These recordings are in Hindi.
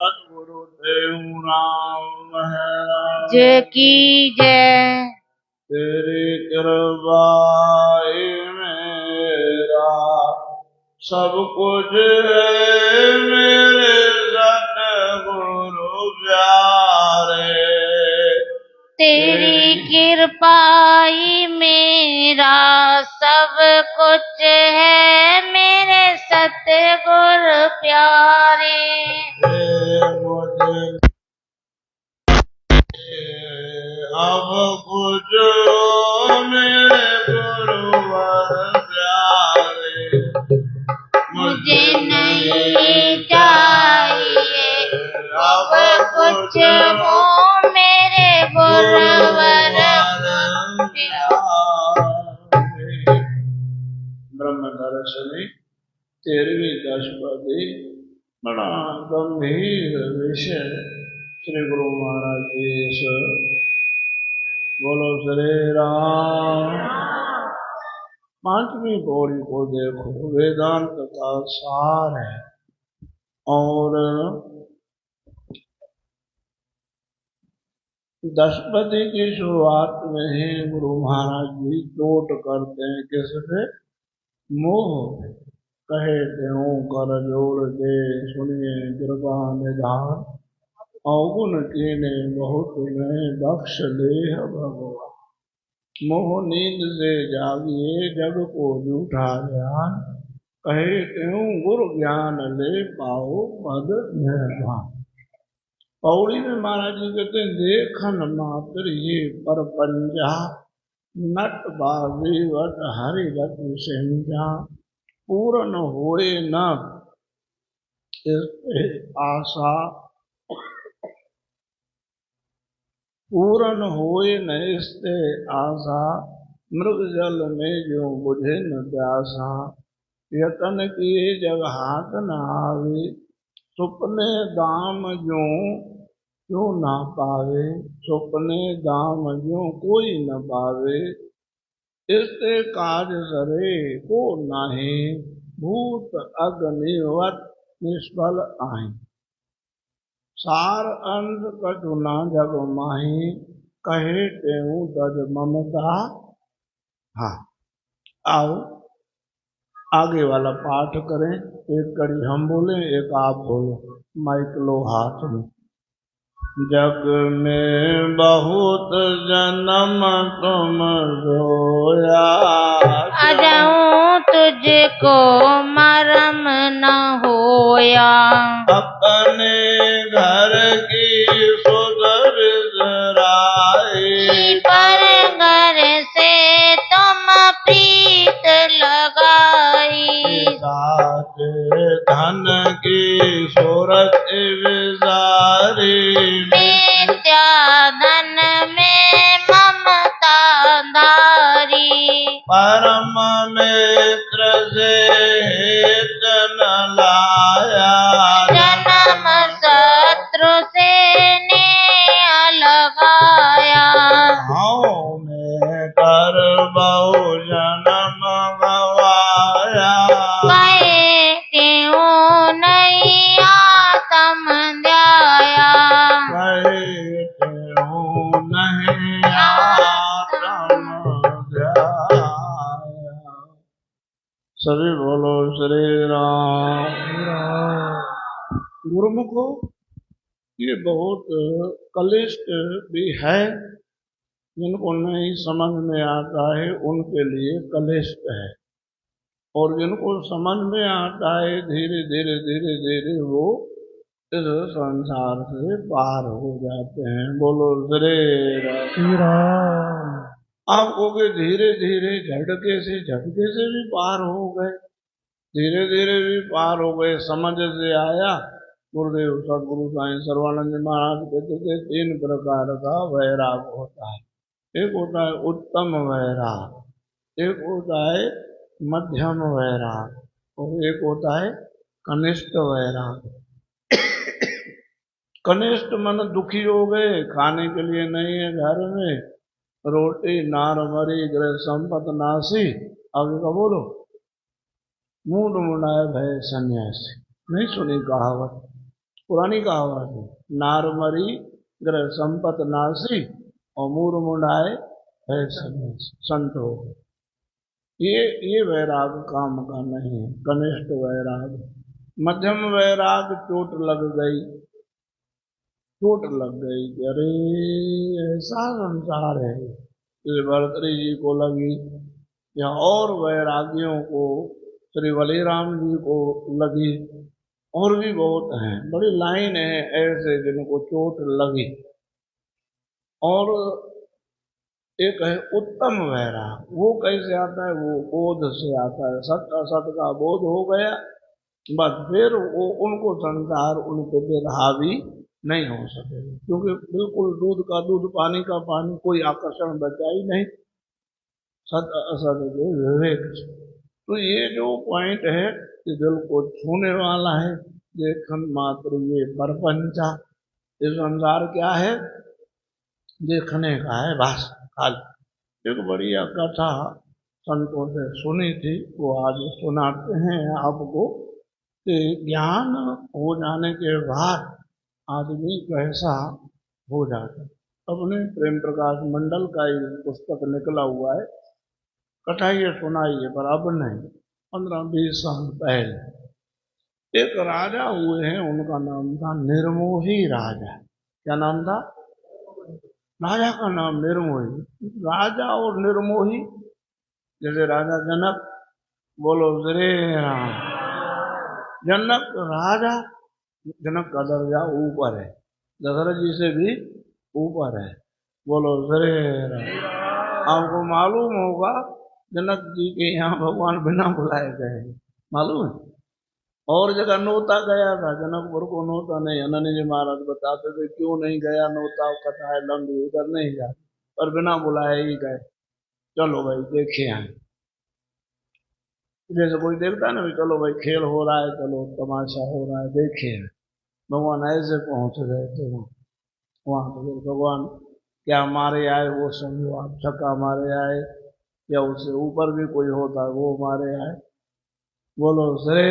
सतगुरुदेव राम महाराज जय की जय। तेरी कृपा मेरा सब कुछ है मेरे सतगुरु प्यारे। तेरी कृपा ही मेरा सब कुछ है मेरे सतगुरु प्यारे। मुझे अब कुछ मेरे गुरुवर प्यारे मुझे नहीं चाहिए अब कुछ हो मेरे गुरुवर ब्रह्म दर्शनी 13वीं दशपदी बड़ा गंभीर विषय श्री गुरु महाराज जी। बोलो श्री राम। 5वीं पौड़ी को देखो, वेदांत का सार है। और दशपदी की शुरुआत में ही गुरु महाराज जी चोट करते हैं किस पे? मोह। कहे त्यों कर जोड़ दे सुनिए कृपा निधान, अवगुण कीने बहुत में बख्श ले भगवान। मोह नींद से जागिए जग को झूठा ज्ञान, कहे त्यों गुरु ज्ञान ले पाओ पद निर्वाण। पौड़ी में महाराज जी कहते हैं देखन मात्र ये पर पंजा, नट बावीवट हरिवत सिंजा। पूर्ण होए न इससे आशा, पूर्ण होए न इससे आशा। मृग जल में जो बुझे न प्यासा, यतन किए जग हाथ न आवे। सुपने दाम जो क्यों ना पावे, सुपने दाम जो कोई न पावे। इससे काज सरे को नाही, भूत अग्निवत निष्फल आए। सार अंध कटुना जग माही, कहे तेऊ तज ममता। हाँ, आओ आगे वाला पाठ करें। एक कड़ी हम बोले, एक आप बोलो। माइक लो हाथ में। जग में बहुत जन्म तुम रोया, अजऊं तुझको मरम न होया। अपने घर की सुधर जराए, पर घर से तुम प्रीत लगाई। साथ धन की सूरत विजारी, मिथ्या धन में ममता धारी। परम मित्र से हित न लाया, जन्म शत्रु से ने लगाया। हाँ मैं कर बहु जन्म गवाया, कहे क्यों नहीं आत्म ध्याया। कहे त्यों नहीं आत्म ध्याया। सभी बोलो श्री राम। गुरुमुखो ये बहुत कलिष्ट भी है, जिनको नहीं समझ में आता है उनके लिए कलिष्ट है, और जिनको समझ में आता है धीरे धीरे धीरे धीरे वो इस संसार से पार हो जाते हैं। बोलो श्री राम। आप कहोगे धीरे धीरे झटके से भी पार हो गए, धीरे धीरे भी पार हो गए। समझ से आया। गुरुदेव सदगुरु साईं सर्वानंद महाराज कहते थे 3 प्रकार का वैराग होता है। एक होता है उत्तम वैराग, एक होता है मध्यम वैराग, और एक होता है कनिष्ठ वैराग। कनिष्ठ मन दुखी हो गए, खाने के लिए नहीं है घर में, रोटी नार मरी गृह संपत नासी। आगे का बोलो। मूड मुड़ाए भय सन्यासी, नहीं सुनी कहावत। पुरानी कहावत है, नार मरी ग्रह संपत नासी और मूर मुंडाए है संत हो। ये वैराग काम का नहीं है। कनिष्ठ वैराग, मध्यम वैराग चोट लग गई, चोट लग गई कि अरे ऐसा संसार है, श्री भरतरी जी को लगी या और वैरागियों को, श्री बलिराम जी को लगी, और भी बहुत हैं, बड़ी लाइन है ऐसे जिनको चोट लगी। और एक है उत्तम वैराग, वो कैसे आता है? वो बोध से आता है, सत असत का बोध हो गया, बस फिर वो उनको संसार उन पर हावी नहीं हो सकेगा, क्योंकि बिल्कुल दूध का दूध पानी का पानी, कोई आकर्षण बचा ही नहीं सत असत के विवेक से। तो ये जो पॉइंट है कि दिल को छूने वाला है, देखन मात्र ये परपंचा, ये संसार क्या है? देखने का है बस खाली। एक बढ़िया कथा संतों से सुनी थी, वो आज सुनाते हैं आपको कि ज्ञान हो जाने के बाद आदमी कैसा हो जाता है। अपने प्रेम प्रकाश मंडल का ही पुस्तक निकला हुआ है, कथा ये सुनाई है, पर अब नहीं, 15-20 साल पहले एक राजा हुए हैं, उनका नाम था निर्मोही राजा। क्या नाम था? राजा का नाम निर्मोही। राजा और निर्मोही, जैसे राजा जनक, बोलो श्री राम। जनक राजा, जनक का दर्जा ऊपर है, दशरथ जी से भी ऊपर है, बोलो श्री राम। आपको मालूम होगा जनक जी के यहाँ भगवान बिना बुलाए गए, मालूम है? और जगह नोता गया था, जनकपुर को नोता नहीं। अनन्य जी महाराज बताते थे क्यों नहीं गया नोता, कथा है लंबी, उधर नहीं जा, पर बिना बुलाए ही गए। चलो भाई देखे आए, जैसे कोई देखता है ना, चलो भाई खेल हो रहा है, चलो तमाशा हो रहा है, देखे आए। भगवान ऐसे पहुंच गए थे वहां तो भगवान क्या मारे आए वो समझो आप, छक्का मारे आए या उससे ऊपर भी कोई होता है वो मारे आए, बोलो श्री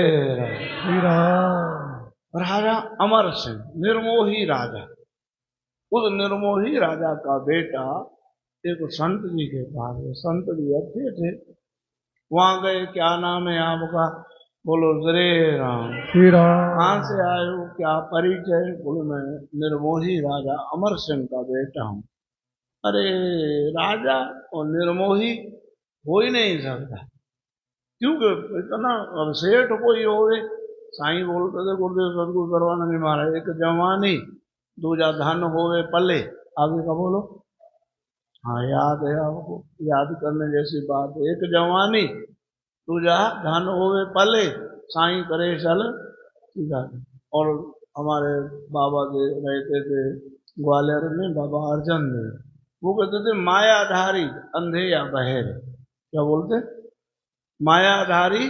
राम। राजा अमर सिंह, निर्मोही राजा, उस निर्मोही राजा का बेटा एक संत जी के पास, संत जी अच्छे थे, वहां गए, क्या नाम है आपका? बोलो श्री राम। कहाँ से आए हो, क्या परिचय? बोलो मैं निर्मोही राजा अमर सिंह का बेटा हूँ। अरे राजा और निर्मोही हो ही नहीं सकता, क्योंकि इतना अब सेठ कोई होवे। साईं बोलते थे गुरुदेव सदगुरु सर्वानंद महाराज, एक जवानी दूजा धन होवे पले। आगे का बोलो। हाँ याद है आपको, याद करने जैसी बात है। एक जवानी दूजा धन होवे पले, साईं करे चल सीधा। और हमारे बाबा जी रहते थे ग्वालियर में, बाबा अर्जन देव, वो कहते थे मायाधारी अंधे या बहरे। क्या बोलते? मायाधारी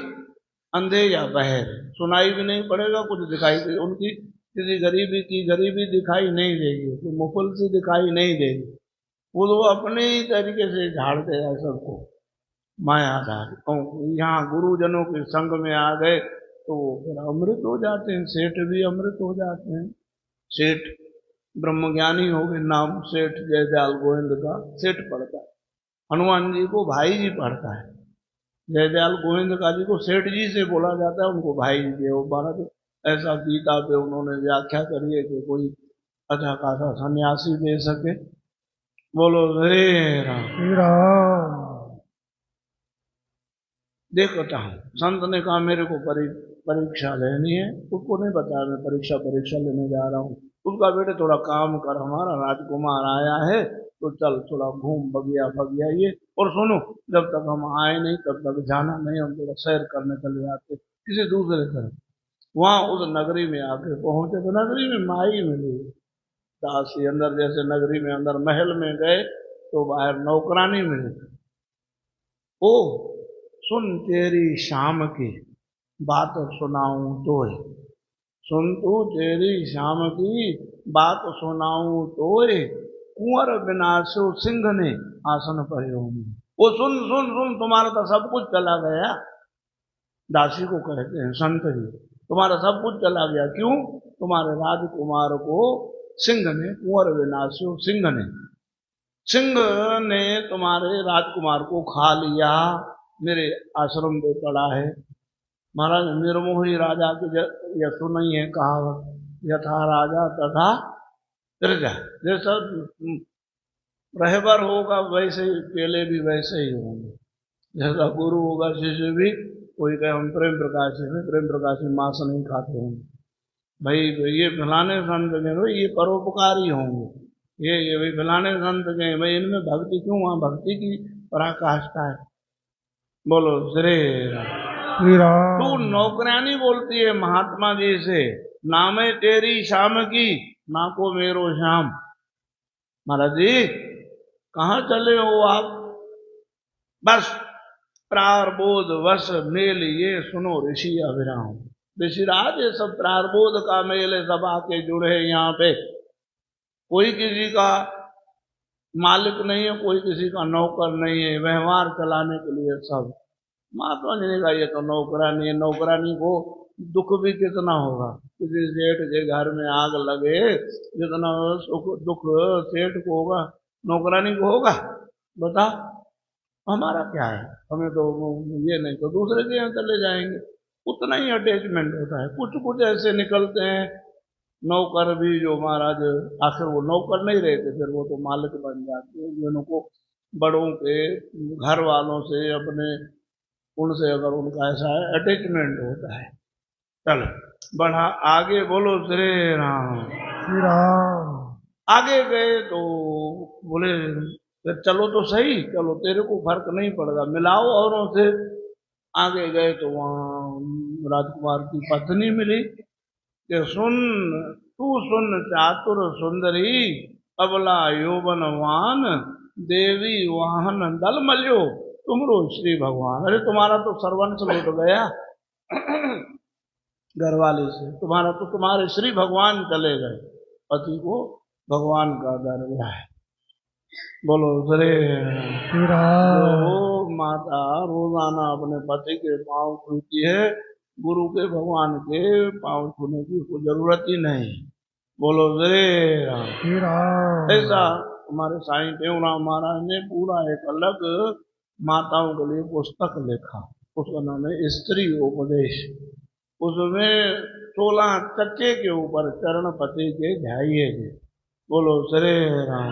अंधे या बहरे, सुनाई भी नहीं पड़ेगा, कुछ दिखाई दे, उनकी किसी गरीबी की गरीबी दिखाई नहीं देगी, तो मुकुल से दिखाई नहीं देगी, वो तो अपने ही तरीके से झाड़ते हैं सबको, मायाधारी। यहाँ गुरुजनों के संग में आ गए तो फिर अमृत हो जाते हैं, सेठ भी अमृत हो जाते हैं। सेठ ब्रह्मज्ञानी हो गए, नाम सेठ जयदयाल गोविंद का सेठ पढ़ता है, हनुमान जी को भाई जी पढ़ता है, जयदयाल गोविंद का जी को सेठ जी से बोला जाता है, उनको भाई जी के। वो भारत ऐसा गीता पे उन्होंने व्याख्या करी है कि कोई अच्छा खासा सन्यासी दे सके, बोलो हरे राम। देखता हूँ संत ने कहा मेरे को परीक्षा लेनी है, उसको नहीं बताया मैं परीक्षा लेने जा रहा हूँ। उसका बेटे थोड़ा काम कर, हमारा राजकुमार आया है तो चल थोड़ा घूम बगिया बगिया ये, और सुनो जब तक हम आए नहीं तब तक जाना नहीं, हम थोड़ा सैर करने चले जाते किसी दूसरे तरफ। वहां उस नगरी में आके पहुंचे तो नगरी में माई मिली, दासी। अंदर जैसे नगरी में अंदर महल में गए तो बाहर नौकरानी मिली। ओ सुन तेरी शाम की बात सुनाऊं तोय, सुन तू तेरी शाम की बात सुनाऊं तोय, कुंवर विनाशो सिंह ने आसन पर। वो सुन सुन सुन, तुम्हारा तो सब कुछ चला गया। दासी को कहते हैं संत जी, तुम्हारा सब कुछ चला गया। क्यों? तुम्हारे राजकुमार को सिंह ने, कुंवर विनाशु सिंह ने तुम्हारे राजकुमार को खा लिया, मेरे आश्रम पे पड़ा है। महाराज निर्मोही राजा की यशो नहीं है कहावत, यथा राजा तथा प्रजा। जैसा रहबर होगा वैसे ही पेले भी वैसे ही होंगे, जैसा गुरु होगा शिष्य भी। कोई कहे हम प्रेम प्रकाश में मांस नहीं खाते होंगे, भाई ये फलाने संत के भाई ये परोपकारी होंगे, ये भाई फलाने संत के भाई इनमें भक्ति क्यों, वहां भक्ति की पराकाष्ठा है। बोलो श्री राम। तू नौकरानी बोलती है महात्मा जी से, नामे तेरी शाम की ना को मेरो श्याम। महाराज जी कहाँ चले हो आप? बस प्रारबोध वश मेल ये सुनो ऋषि अभिराम। ऋषिराज ये सब प्रारबोध का मेल है, सब आके जुड़े यहाँ पे। कोई किसी का मालिक नहीं है, कोई किसी का नौकर नहीं है, व्यवहार चलाने के लिए सब। महात्मा जी ने कहा ये तो नौकरानी है, नौकरानी को दुख भी कितना होगा। किसी सेठ के घर में आग लगे जितना दुख सेठ को होगा नौकरानी को होगा, बता। हमारा क्या है, हमें तो ये नहीं तो दूसरे के यहाँ चले जाएंगे, उतना ही अटैचमेंट होता है। कुछ कुछ ऐसे निकलते हैं नौकर भी जो महाराज आखिर वो नौकर नहीं रहते, फिर वो तो मालिक बन जाते हैं, जिनको बड़ों के घर वालों से अपने उनसे अगर उनका ऐसा अटैचमेंट होता है। चलो बढ़ा आगे, बोलो श्री राम। श्री राम। आगे गए तो बोले चलो तो सही, चलो तेरे को फर्क नहीं पड़ेगा, मिलाओ औरों से। आगे गए तो वहां राजकुमार की पत्नी मिली कि सुन तू सुन चातुर सुंदरी अबला यौवनवान देवी वाहन दल मल्यो तुमरो श्री भगवान। अरे तुम्हारा तो सर्वंश लुट गया घरवाले से, तुम्हारा तो तुम्हारे श्री भगवान चले गए। पति को भगवान का डर गया है। बोलो श्री राम। माता रोजाना अपने पति के पांव छूती है, गुरु के भगवान के पांव छूने की कोई जरूरत ही नहीं। बोलो श्री राम। ऐसा हमारे साईं टेऊराम महाराज ने पूरा एक अलग माताओं के लिए पुस्तक लिखा, उसका नाम है स्त्री उपदेश। उसमें 16 चक्के के ऊपर चरण पति के ध्याइए। बोलो श्री राम।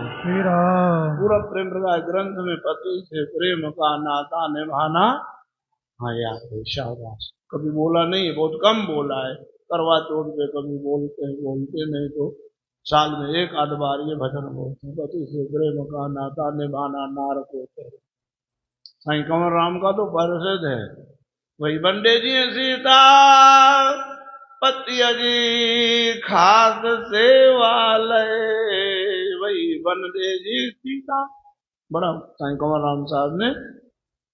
पूरा प्रेम प्रकाश ग्रंथ में पति से प्रेम का नाता निभाना, हाँ यार शाबाश। कभी बोला नहीं, बहुत कम बोला है। करवा चौथ पे कभी बोलते नहीं तो साल में एक आध बार ये भजन बोलते हैं, पति से प्रेम का नाता निभाना नार को। साईं कंवर राम का तो प्रसिद्ध है, वही बंदे जी सीता पति जी खास सेवा ले, वही बंदे जी सीता। बड़ा साईं कंवर राम साहब ने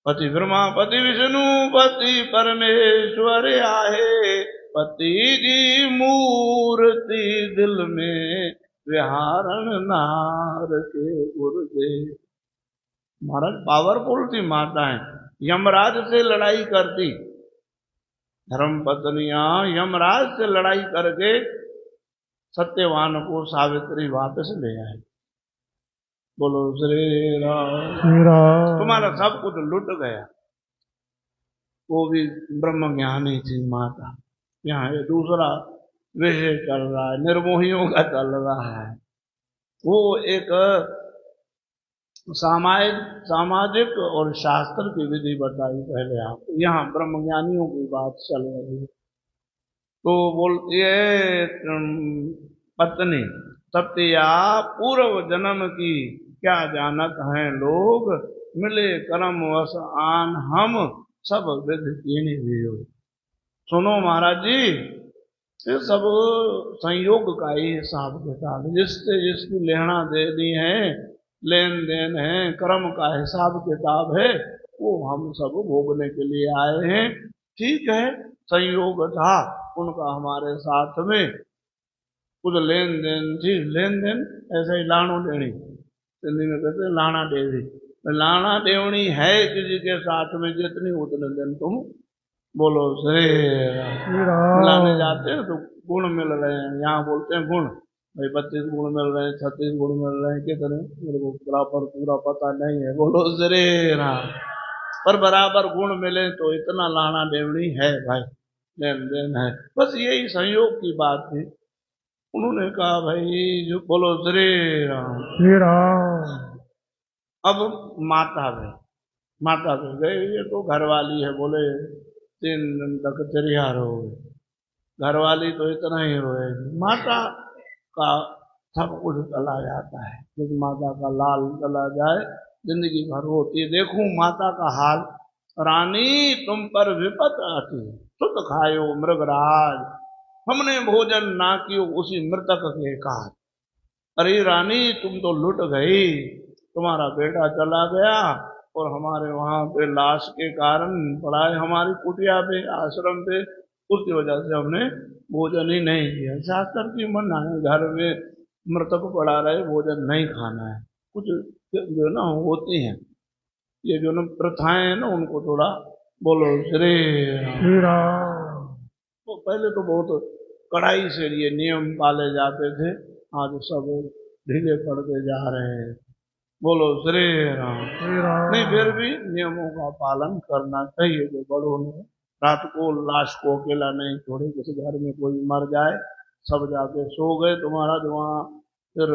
पति ब्रह्मा पति विष्णु पति परमेश्वर आहे, पति जी मूर्ति दिल में विहारण नार के गुरुदेव। महाराज पावरफुल थी माताएं, यमराज से लड़ाई करती। धर्म पत्नियां यमराज से लड़ाई करके सत्यवान को सावित्री वापस ले आए। बोलो श्री राम। तुम्हारा सब कुछ लुट गया। वो भी ब्रह्म ज्ञानी थी माता। यहाँ ये दूसरा विषय चल रहा है, निर्मोहियों का चल रहा है। वो एक सामाजिक और शास्त्र की विधि बताई पहले आपको, यहाँ ब्रह्मज्ञानियों की बात चल रही है। तो बोलती है पत्नी, सत्या पूर्व जन्म की क्या जानत हैं लोग, मिले कर्म वश आन हम सब विध कीनी भी हो। सुनो महाराज जी, ये सब संयोग का ही हिसाब किताब, जिससे जिसकी लेना देनी है, लेन देन है, कर्म का हिसाब किताब है, वो हम सब भोगने के लिए आए हैं। ठीक है, संयोग था उनका हमारे साथ में, कुछ लेन देन थी। लेन देन ऐसे ही लाणो देनी, हिंदी में कहते हैं लाना देवी। लाना देवनी है किसी के साथ में जितनी उतने दिन तुम बोलो श्री राम। लाने जाते हैं तो गुण मिल रहे हैं, यहाँ बोलते हैं गुण, भाई 32 गुण मिल रहे हैं, 36 गुण मिल रहे हैं, कितने मेरे को प्रॉपर पूरा पता नहीं है, बोलो श्री राम। पर बराबर गुण मिले तो इतना लाना देवनी है भाई, लेन देन है, बस यही संयोग की बात थी। उन्होंने कहा भाई जो बोलो श्री राम। श्री राम। अब माता पे गए, ये तो घरवाली है, बोले 3 दिन तक चरिया रहोगे, घरवाली तो इतना ही रोएगी, माता का सब कुछ चला जाता है, जब माता का लाल चला जाए जिंदगी भर होती है। देखूं माता का हाल, रानी तुम पर विपत आती, सुत खायो मृगराज, हमने भोजन ना कियो उसी मृतक के काज। अरे रानी तुम तो लुट गई, तुम्हारा बेटा चला गया और हमारे वहां पे लाश के कारण पड़ा है हमारी कुटिया पे, आश्रम पे, उसकी वजह से हमने भोजन ही नहीं किया। शास्त्र की मना है, घर में मृतक पड़ा रहे भोजन नहीं खाना है। कुछ जो ना होती हैं ये जो ना प्रथाएं हैं ना, उनको थोड़ा बोलो श्री राम। तो पहले तो बहुत कड़ाई से ये नियम पाले जाते थे, आज सब ढीले पड़ते जा रहे हैं, बोलो श्री राम। नहीं फिर भी नियमों का पालन करना चाहिए। जो बड़ों ने रात को लाश को अकेला नहीं छोड़े, किसी घर में कोई मर जाए सब जाके सो गए, तुम्हारा जो वहाँ फिर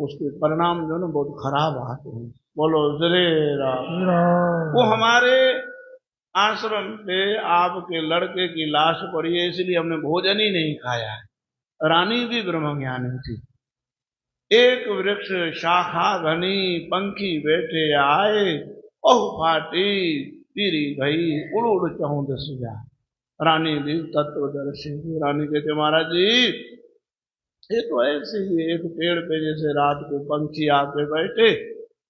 उसके परिणाम जो ना बहुत खराब आते हैं, बोलो श्री राम। वो हमारे आश्रम पे आपके लड़के की लाश पड़ी है, इसलिए हमने भोजन ही नहीं खाया है। रानी भी ब्रह्मज्ञानी थी, एक वृक्ष शाखा घनी, पंखी बैठे आए, ओह फाटी पीरी गई, उड़ उड़ चहूं दस जाए। रानी भी तत्वदर्शी थी। रानी कहते महाराज जी ये तो ऐसे ही एक पेड़ पे जैसे रात को पंछी आके बैठे,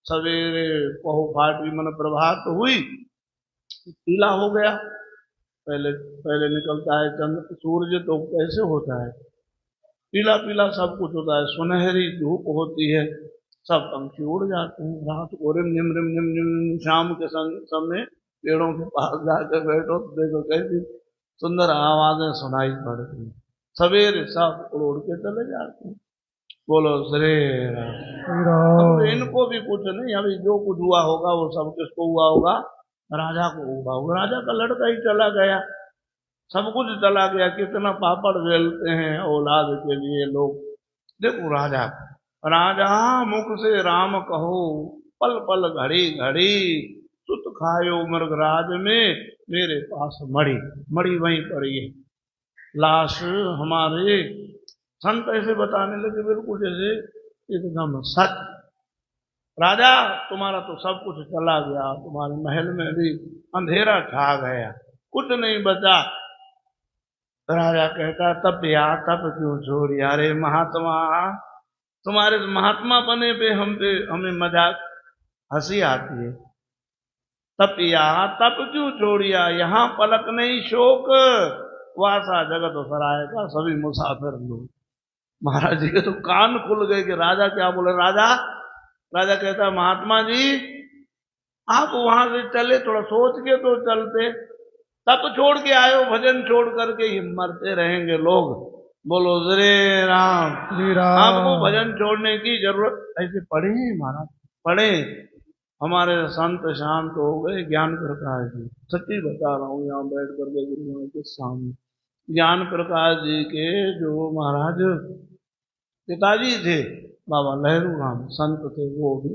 सवेरे पहु फाटी मन प्रभात हुई, पीला हो गया, पहले पहले निकलता है चंद्र सूर्य तो कैसे होता है पीला पीला सब कुछ होता है, सुनहरी धूप होती है, सब पंछी उड़ जाते हैं। रात को रिम निम रिम निम निम, शाम के समय पेड़ों के पास जाकर बैठो तो देखो कैसी सुंदर आवाजें सुनाई पड़ती हैं, सवेरे सब उड़ के चले जाते हैं, बोलो श्री राम। इनको भी कुछ नहीं, अभी जो कुछ हुआ होगा वो सब किसको हुआ होगा, राजा को हुआ होगा। राजा का लड़का ही चला गया, सब कुछ चला गया, कितना पापड़ बेलते हैं औलाद के लिए लोग। देखो राजा राजा मुख से राम कहो, पल पल घड़ी घड़ी, सुत खायो मृगराज में, मेरे पास मड़ी मड़ी वहीं पड़ी है लाश। हमारे संत ऐसे बताने लगे बिल्कुल जैसे एकदम सच, राजा तुम्हारा तो सब कुछ चला गया, तुम्हारे महल में भी अंधेरा छा गया, कुछ नहीं बचा। राजा कहता तब या तब क्यों छोड़ी, अरे महात्मा तुम्हारे महात्मा बने पे हमें मजाक हंसी आती है। तपिया तप क्यों छोड़िया, यहाँ पलक नहीं शोक, वासा जगत सराय का सभी मुसाफिर लोग। महाराज जी के तो कान खुल गए कि राजा क्या बोले। राजा कहता महात्मा जी आप वहां से चले, थोड़ा सोच के तो चलते, तप छोड़ के आए हो, भजन छोड़ करके ही मरते रहेंगे लोग, बोलो श्री राम। आपको भजन छोड़ने की जरूरत ऐसे पड़े महाराज, पड़े। हमारे संत शांत हो गए, ज्ञान प्रकाश जी, सच्ची बता रहा हूँ यहाँ बैठ करके गुरुओं के सामने, ज्ञान प्रकाश जी के जो महाराज पिताजी थे बाबा लहरू राम संत थे, वो भी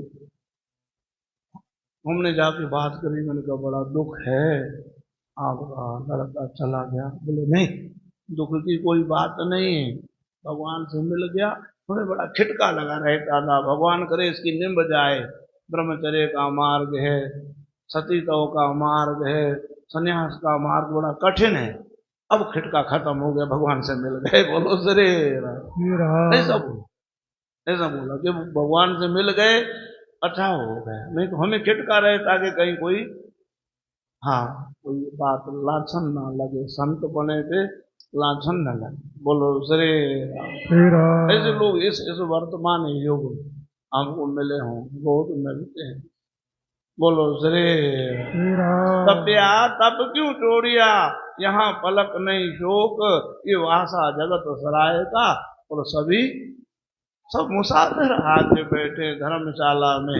हमने जाके बात करी, मैंने कहा बड़ा दुख है आपका लड़का चला गया। बोले नहीं दुख की कोई बात नहीं है, भगवान से मिल गया, थोड़े बड़ा खिटका लगा रहता था, भगवान करे इसकी निम्ब जाए। ब्रह्मचर्य का मार्ग है, सतीत्व का मार्ग है, संन्यास का मार्ग बड़ा कठिन है, अब खिटका खत्म हो गया, भगवान से मिल गए, बोलो श्री राम। ऐसा बोला कि भगवान से मिल गए अच्छा हो गया, नहीं तो हमें खिटका रहता कि कहीं कोई कोई बात लाछन ना लगे, संत बने थे लाछन न लगे, बोलो श्री राम। ऐसे लोग इस वर्तमान युग में हमको मिले हों, बहुत मिलते हैं। बोलो श्री श्री राम तप्या तप क्यों छोड़िया, यहाँ पलक नहीं शोक, ये वासा जगत सराय का। और सभी सब मुसाफिर आके बैठे धर्मशाला में।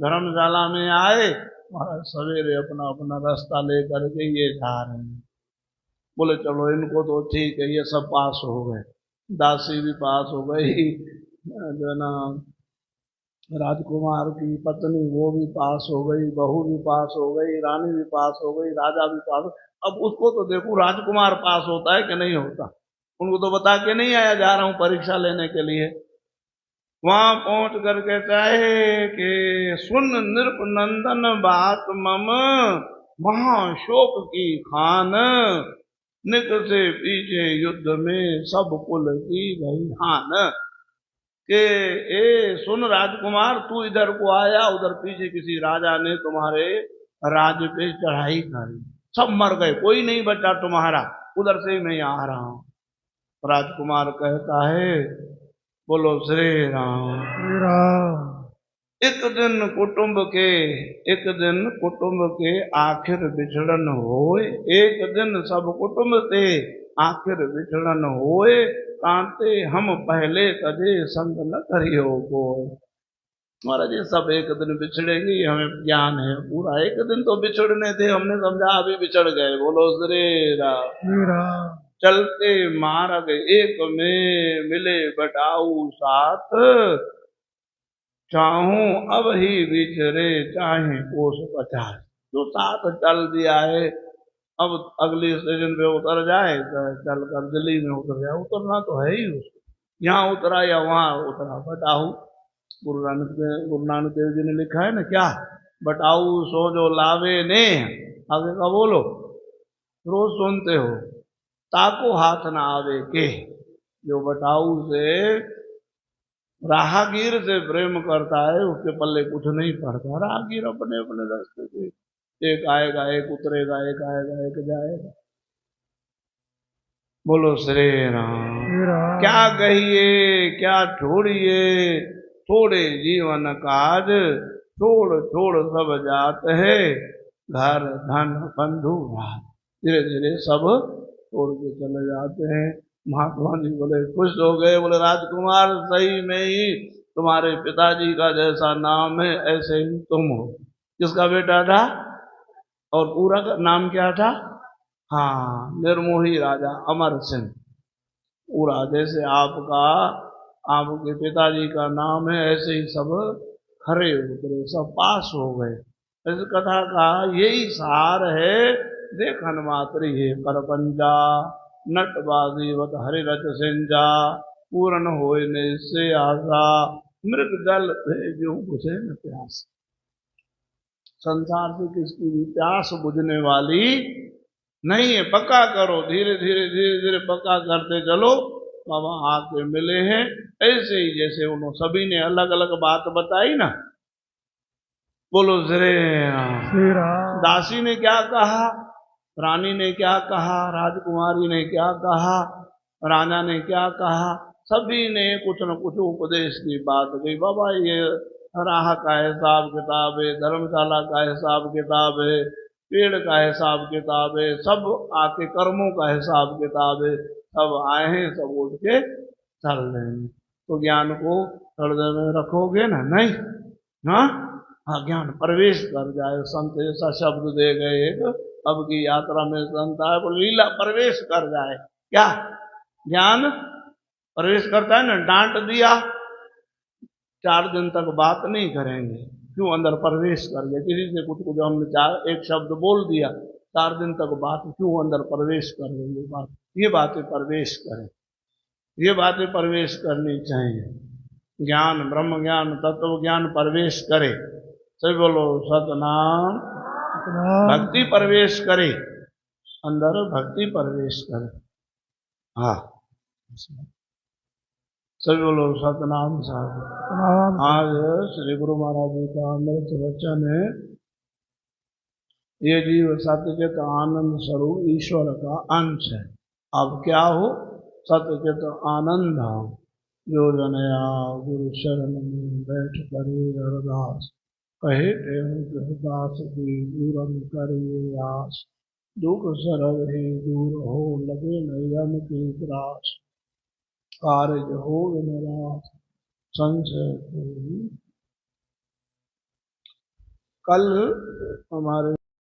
धर्मशाला में आए, महाराज सवेरे अपना अपना रास्ता लेकर के ये जा रहे हैं। बोले चलो इनको तो ठीक है, ये सब पास हो गए, दासी भी पास हो गई, जो ना राजकुमार की पत्नी वो भी पास हो गई, बहू भी पास हो गई, रानी भी पास हो गई, राजा भी पास हो। अब उसको तो देखो राजकुमार पास होता है कि नहीं होता, उनको तो बता के नहीं आया जा रहा हूं परीक्षा लेने के लिए। वहां पहुंच करके चाहे कि सुन नृप नंदन बात मम, महाशोक की खान, निक से पीछे युद्ध में सब कुल की गई हान। के ए सुन राजकुमार, तू इधर को आया, उधर पीछे किसी राजा ने तुम्हारे राज्य पे चढ़ाई करी, सब मर गए, कोई नहीं बचा तुम्हारा, उधर से ही मैं आ रहा हूं। राजकुमार कहता है बोलो श्री राम। श्री राम एक दिन कुटुंब के आखिर बिछड़न होए, एक दिन सब कुटुंब से आखिर बिछड़न होए, कांते हम पहले तजे संग न करियो को। महाराज ये सब एक दिन बिछड़ेंगे, ये हमें ज्ञान है पूरा। एक दिन तो बिछड़ने थे, हमने समझा अभी बिछड़ गए। बोलो श्री राम। श्री राम चलते मार्ग एक में मिले बटाऊ साथ, चाहूं अब ही बिछड़े चाहे कोस 50। जो साथ चल दिया है, अब अगली स्टेशन पे उतर जाए तो चल कर दिल्ली में उतर जाए, उतरना तो है ही उसको, यहाँ उतरा या वहां उतरा। बटाऊ गुरु नानक देव जी ने लिखा है ना, क्या बटाऊ सो जो लावे ने, आगे का बोलो, रोज सुनते हो, ताको हाथ ना आवे के। जो बटाऊ से राहगीर से प्रेम करता है उसके पल्ले कुछ नहीं पड़ता। राहगीर अपने अपने रास्ते से, एक आएगा एक उतरेगा, एक आएगा एक जाएगा। बोलो श्री राम। श्री राम क्या कहिए क्या छोड़िए, थोड़े जीवन काज, छोड़ छोड़ सब जात है, घर धन बंधु राज। धीरे धीरे सब छोड़ के चले जाते हैं। महात्मा जी बोले खुश हो गए, बोले राजकुमार सही में ही तुम्हारे पिताजी का जैसा नाम है ऐसे ही तुम हो। किसका बेटा था और पूरा का नाम क्या था? हाँ, निर्मोही राजा अमर सिंह। पूरा जैसे आपका आपके पिताजी का नाम है ऐसे ही सब खरे उतरे, सब पास हो गए। इस कथा का यही सार है। देखन मात्री है परपंजा, नटबाजी वत हरि रच सिंजा, पूर्ण होए निश्चय आशा, मृग जल जो बुझे न प्यास। संसार से किसकी भी प्यास बुझने वाली नहीं है। पक्का करो, धीरे धीरे धीरे धीरे पक्का करते चलो। बाबा आके मिले हैं, ऐसे ही जैसे उन्होंने सभी ने अलग अलग बात बताई ना। बोलो श्री राम। श्री राम दासी ने क्या कहा, रानी ने क्या कहा, राजकुमारी ने क्या कहा, राजा ने क्या कहा, सभी ने कुछ न कुछ उपदेश की बात कही। बाबा ये राह का हिसाब किताब है, धर्मशाला का हिसाब किताब है, पेड़ का हिसाब किताब है, सब आके कर्मों का हिसाब किताब है। सब आए हैं, सब उठ के चल रहे हैं। तो ज्ञान को हृदय में रखोगे ना? नहीं, हाँ हाँ, ज्ञान प्रवेश कर जाए। संत ऐसा शब्द दे गए एक, अब की यात्रा में संत आए बोले लीला प्रवेश कर जाए। क्या ज्ञान प्रवेश करता है ना? डांट दिया, 4 दिन तक बात नहीं करेंगे, क्यों? अंदर प्रवेश कर गए। किसी से कुछ कुछ हमने एक शब्द बोल दिया, 4 दिन तक बात क्यों? अंदर प्रवेश कर गई बात। ये बातें प्रवेश करें, ये बातें प्रवेश करनी चाहिए। ज्ञान, ब्रह्म ज्ञान, तत्व ज्ञान प्रवेश करे। सभी बोलो सतनाम। भक्ति प्रवेश करे, अंदर भक्ति प्रवेश करे। हाँ, सभी बोलो सतनाम साहब। आज श्री गुरु महाराज जी का अमृत वचन है, ये जीव सत्यचित आनंद स्वरूप ईश्वर का अंश है। अब क्या हो? सत्यचित आनंद हो। जो जनया गुरु शरण में बैठ करे अरदास, कहे दास की दूरन करिए आस, दुख सरव ही दूर हो लगे न यम की त्रास, कार्य हो निराश संशय कोई। कल हमारे